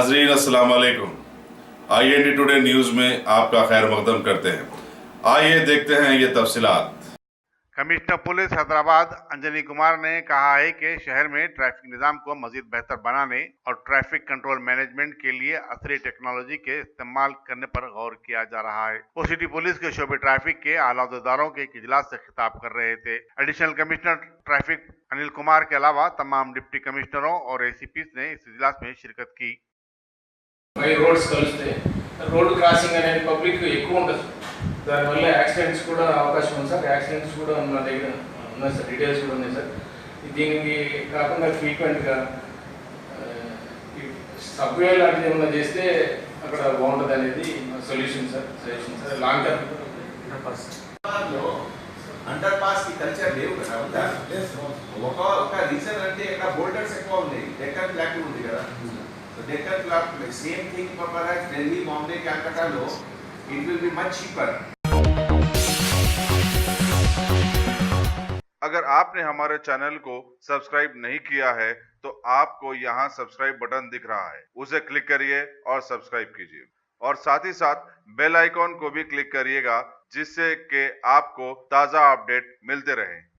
नाजरीन अस्सलाम वालेकुम। IND टुडे न्यूज में आपका खैर मकदम करते हैं। आइए देखते हैं ये तफसीलात। कमिश्नर पुलिस हैदराबाद अंजनी कुमार ने कहा है कि शहर में ट्रैफिक निजाम को मजीद बेहतर बनाने और ट्रैफिक कंट्रोल मैनेजमेंट के लिए असली टेक्नोलॉजी के इस्तेमाल करने पर गौर किया जा रहा है। वो सिटी पुलिस के शोबे ट्रैफिक के आला अहदेदारों के एक इजलास से खिताब कर रहे थे। Additional commissioner traffic Anil Kumar के अलावा तमाम डिप्टी कमिश्नरों और ACPs ने इस इजलास में शिरकत की। రోడ్స్ కలిస్తే రోడ్ క్రాసింగ్ అనేది పబ్లిక్ ఎక్కువ ఉంటుంది. దానివల్ల యాక్సిడెంట్స్ కూడా అవకాశం ఉంది సార్. యాక్సిడెంట్స్ కూడా మన దగ్గర ఉన్నాయి సార్, డీటెయిల్స్ కూడా ఉన్నాయి సార్. దీనికి కాకుండా ఫ్రీక్వెంట్గా సబ్వే లాంటిది ఏమన్నా చేస్తే అక్కడ బాగుంటుంది అనేది suggestion sir. Long term under pass కి కల్చర్ లేవు కదా. ఒక రీజన్ అంటే ఇక్కడ బోల్డర్స్ ఎక్కువ ఉన్నాయి. డెక్కన్ బ్లాక్ ఉంది కదా. Deccan Club, same thing for perhaps Delhi, Bombay, Calcutta low, it will be much cheaper. अगर आपने हमारे चैनल को सब्सक्राइब नहीं किया है तो आपको यहाँ सब्सक्राइब बटन दिख रहा है, उसे क्लिक करिए और सब्सक्राइब कीजिए और साथ ही साथ बेल आइकॉन को भी क्लिक करिएगा जिससे कि आपको ताज़ा अपडेट मिलते रहें।